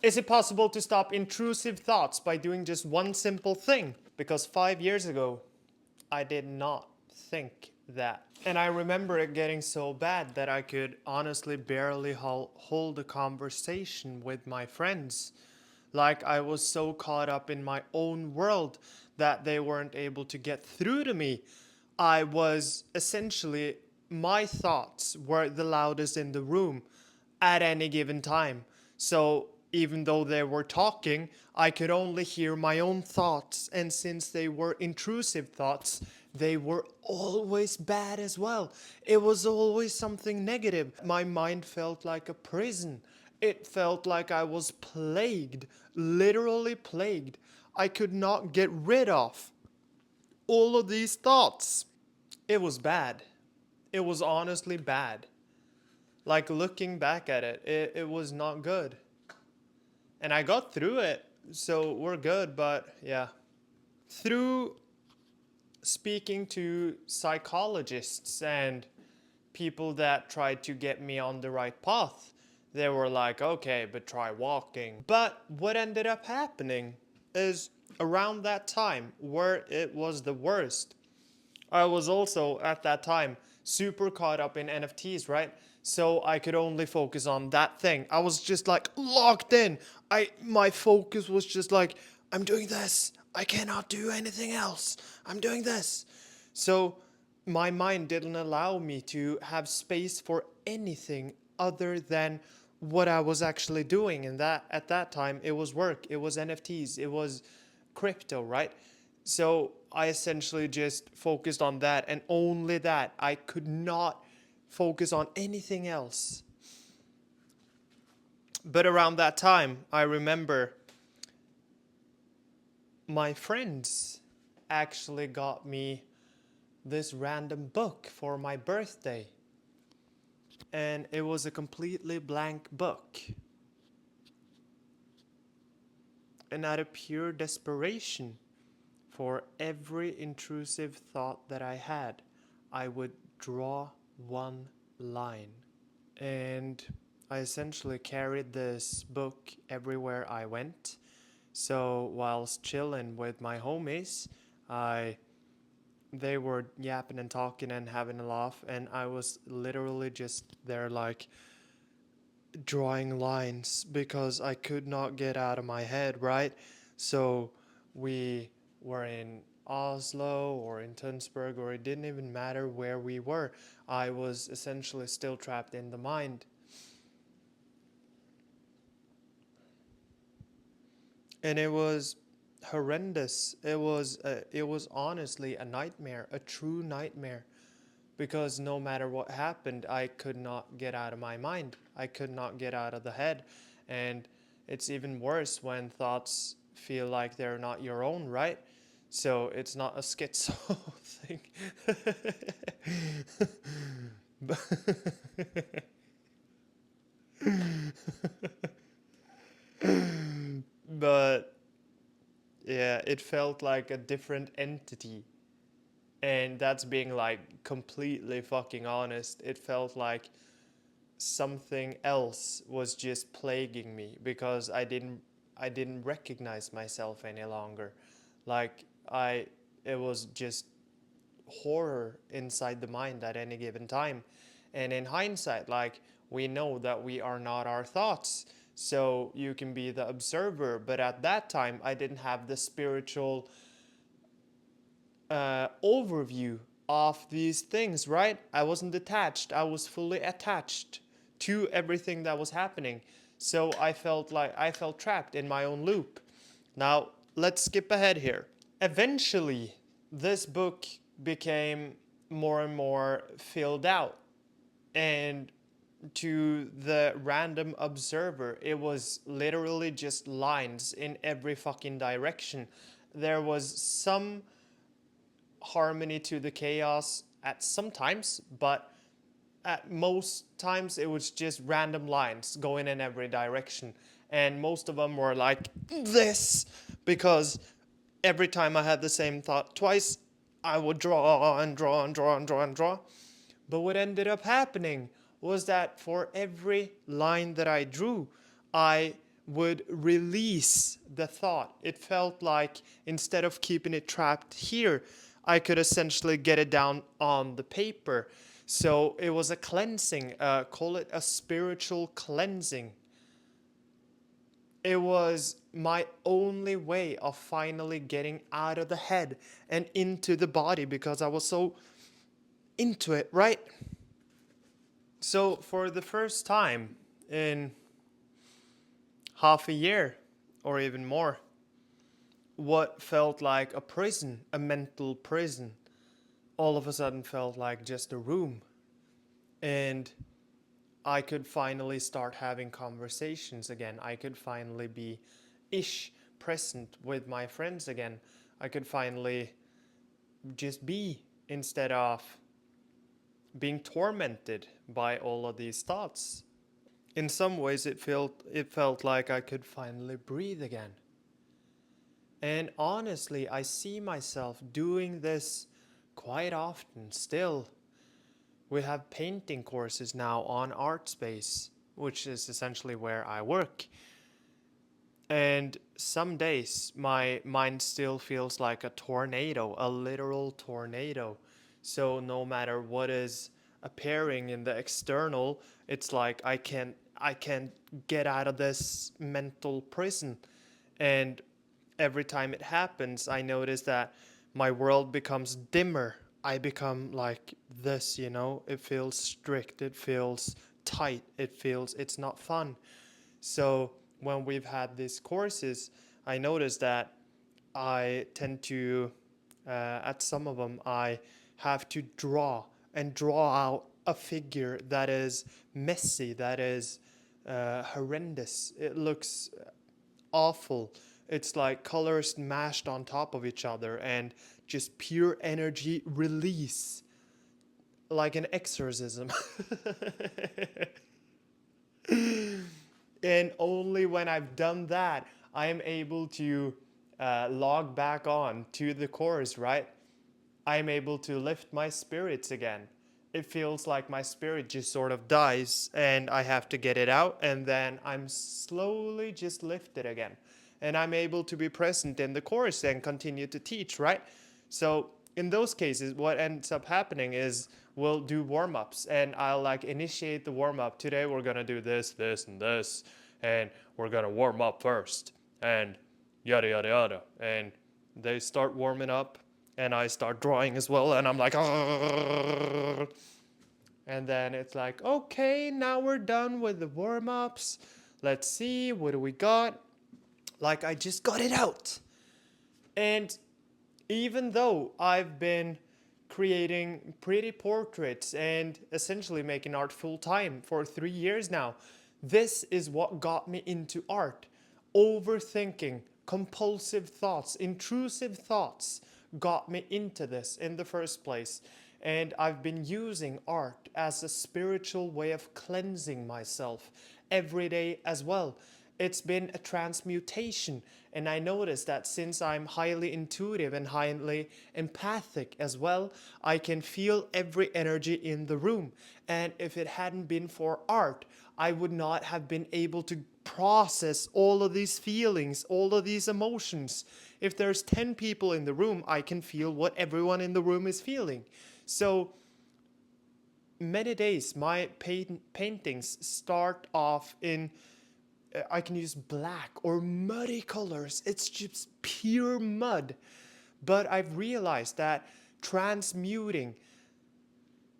Is it possible to stop intrusive thoughts by doing just one simple thing? Because 5 years ago, I did not think that. And I remember it getting so bad that I could honestly barely hold a conversation with my friends. Like I was so caught up in my own world that they weren't able to get through to me. I was essentially, my thoughts were the loudest in the room at any given time. So even though they were talking, I could only hear my own thoughts. And since they were intrusive thoughts, they were always bad as well. It was always something negative. My mind felt like a prison. It felt like I was plagued, literally plagued. I could not get rid of all of these thoughts. It was bad. It was honestly bad. Like looking back at it, it was not good. And I got through it, so we're good, but yeah. Through speaking to psychologists and people that tried to get me on the right path, they were like, okay, but try walking. But what ended up happening is around that time where it was the worst, I was also at that time super caught up in NFTs, right? So I could only focus on that thing. I was just like locked in. My focus was just like, I'm doing this. I cannot do anything else. I'm doing this. So my mind didn't allow me to have space for anything other than what I was actually doing. And that at that time it was work, it was NFTs, it was crypto, right? So I essentially just focused on that and only that. I could not focus on anything else. But around that time, I remember my friends actually got me this random book for my birthday. And it was a completely blank book. And out of pure desperation, for every intrusive thought that I had, I would draw one line. And I essentially carried this book everywhere I went. So whilst chilling with my homies, they were yapping and talking and having a laugh, and I was literally just there like drawing lines because I could not get out of my head, right? So we were in Oslo or in Tønsberg, or it didn't even matter where we were. I was essentially still trapped in the mind. And it was horrendous. It was honestly a nightmare, a true nightmare, because no matter what happened, I could not get out of my mind. I could not get out of the head. And it's even worse when thoughts feel like they're not your own, right? So it's not a schizo thing. But yeah, it felt like a different entity. And that's being like completely fucking honest. It felt like something else was just plaguing me because I didn't recognize myself any longer. Like it was just horror inside the mind at any given time. And in hindsight, like we know that we are not our thoughts. So you can be the observer, but at that time I didn't have the spiritual overview of these things, right? I wasn't detached. I was fully attached to everything that was happening. So I felt trapped in my own loop. Now, let's skip ahead here. Eventually, this book became more and more filled out. And to the random observer, it was literally just lines in every fucking direction. There was some harmony to the chaos at some times, but at most times it was just random lines going in every direction. And most of them were like this, because every time I had the same thought twice, I would draw and draw and draw and draw and draw. But what ended up happening was that for every line that I drew, I would release the thought. It felt like instead of keeping it trapped here, I could essentially get it down on the paper. So it was a cleansing, call it a spiritual cleansing. It was my only way of finally getting out of the head and into the body because I was so into it, right? So for the first time in half a year or even more, what felt like a prison, a mental prison, all of a sudden felt like just a room. And I could finally start having conversations again. I could finally be present with my friends again. I could finally just be instead of being tormented by all of these thoughts. In some ways it felt like I could finally breathe again. And honestly, I see myself doing this quite often still. We have painting courses now on ArtSpace, which is essentially where I work. And some days my mind still feels like a tornado, a literal tornado. So no matter what is appearing in the external, it's like I can't get out of this mental prison. And every time it happens, I notice that my world becomes dimmer. I become like this, it feels strict, it feels tight, it's not fun. So when we've had these courses, I noticed that I tend to, at some of them, I have to draw and draw out a figure that is messy, that is horrendous. It looks awful. It's like colors mashed on top of each other and just pure energy release, like an exorcism. And only when I've done that, I am able to log back on to the course, right? I am able to lift my spirits again. It feels like my spirit just sort of dies and I have to get it out, and then I'm slowly just lifted again. And I'm able to be present in the course and continue to teach, right? So in those cases, what ends up happening is we'll do warm ups and I'll like initiate the warm up. Today we're gonna do this, this, and this, and we're gonna warm up first, and yada, yada, yada. And they start warming up and I start drawing as well, and I'm like, "Argh." And then it's like, okay, now we're done with the warm ups. Let's see, what do we got? Like, I just got it out. And even though I've been creating pretty portraits and essentially making art full time for 3 years now, this is what got me into art. Overthinking, compulsive thoughts, intrusive thoughts got me into this in the first place. And I've been using art as a spiritual way of cleansing myself every day as well. It's been a transmutation, and I noticed that since I'm highly intuitive and highly empathic as well, I can feel every energy in the room. And if it hadn't been for art, I would not have been able to process all of these feelings, all of these emotions. If there's 10 people in the room, I can feel what everyone in the room is feeling. So many days my paintings start off in I can use black or muddy colors. It's just pure mud. But I've realized that transmuting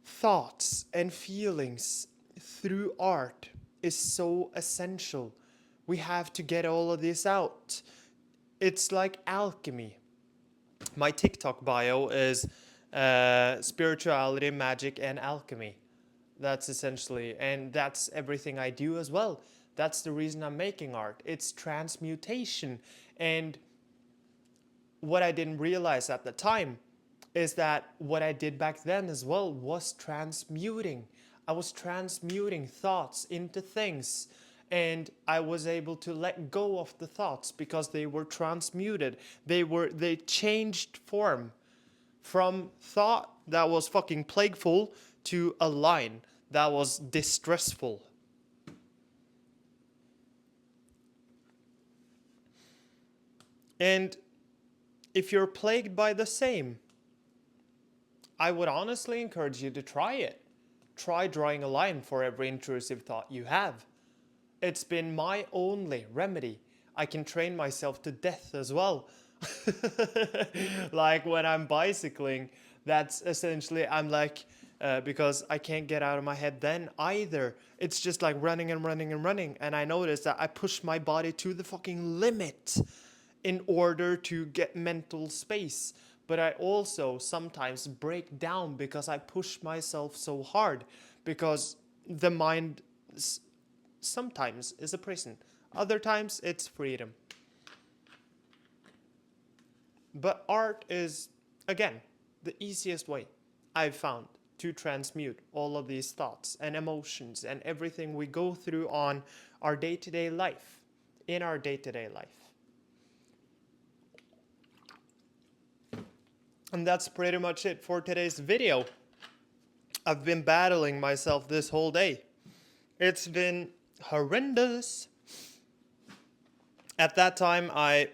thoughts and feelings through art is so essential. We have to get all of this out. It's like alchemy. My TikTok bio is spirituality, magic, and alchemy. That's essentially, and that's everything I do as well. That's the reason I'm making art. It's transmutation. And what I didn't realize at the time is that what I did back then as well was transmuting. I was transmuting thoughts into things. And I was able to let go of the thoughts because they were transmuted. They changed form from thought that was fucking plagueful to a line that was distressful. And if you're plagued by the same, I would honestly encourage you to try it. Try drawing a line for every intrusive thought you have. It's been my only remedy. I can train myself to death as well. Like when I'm bicycling, that's essentially, I'm like, because I can't get out of my head then either. It's just like running and running and running. And I notice that I push my body to the fucking limit in order to get mental space. But I also sometimes break down because I push myself so hard, because the mind sometimes is a prison. Other times it's freedom. But art is, again, the easiest way I've found to transmute all of these thoughts and emotions and everything we go through on our day-to-day life, in our day-to-day life. And that's pretty much it for today's video. I've been battling myself this whole day. It's been horrendous. At that time, I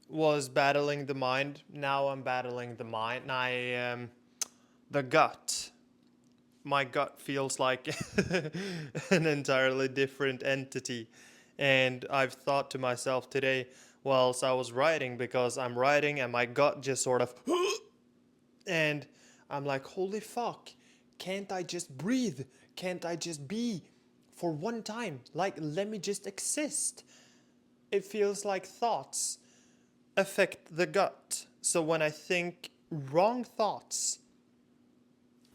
was battling the mind. Now I'm battling the mind. The gut. My gut feels like an entirely different entity. And I've thought to myself today, whilst I was writing, because I'm writing and my gut just sort of, and I'm like, holy fuck, can't I just breathe? Can't I just be for one time? Like, let me just exist. It feels like thoughts affect the gut. So when I think wrong thoughts,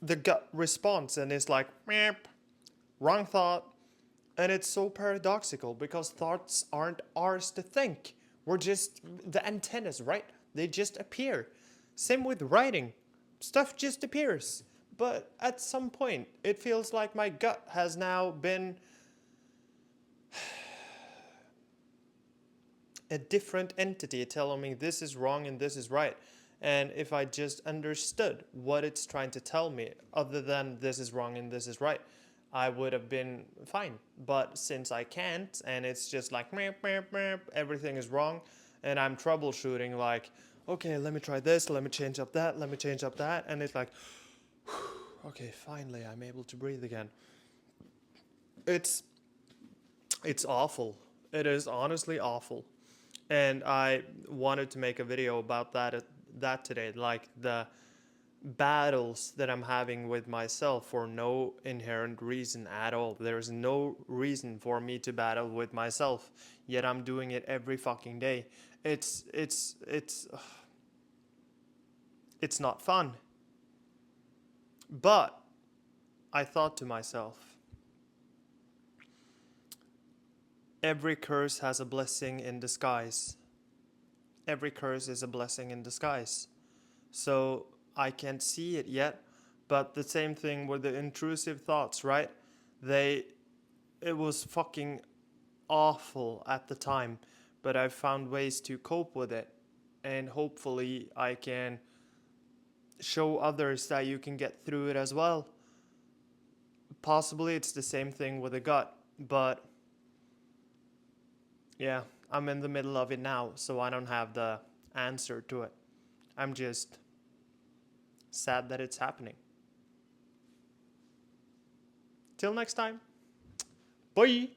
the gut responds and it's like, meep, wrong thought. And it's so paradoxical because thoughts aren't ours to think. We're just the antennas, right? They just appear. Same with writing. Stuff just appears. But at some point, it feels like my gut has now been a different entity telling me this is wrong and this is right. And if I just understood what it's trying to tell me, other than this is wrong and this is right, I would have been fine. But since I can't, and it's just like, meep, meep, meep, everything is wrong, and I'm troubleshooting like, okay, let me try this, let me change up that, let me change up that, and it's like, okay, finally I'm able to breathe again. It's awful. It is honestly awful. And I wanted to make a video about that today, like the battles that I'm having with myself for no inherent reason at all. There's no reason for me to battle with myself, yet I'm doing it every fucking day. It's not fun. But I thought to myself, every curse has a blessing in disguise. Every curse is a blessing in disguise. So I can't see it yet, but the same thing with the intrusive thoughts, right? It was fucking awful at the time, but I've found ways to cope with it, and hopefully I can show others that you can get through it as well. Possibly it's the same thing with the gut, but yeah, I'm in the middle of it now, so I don't have the answer to it. I'm just sad that it's happening. Till next time. Bye.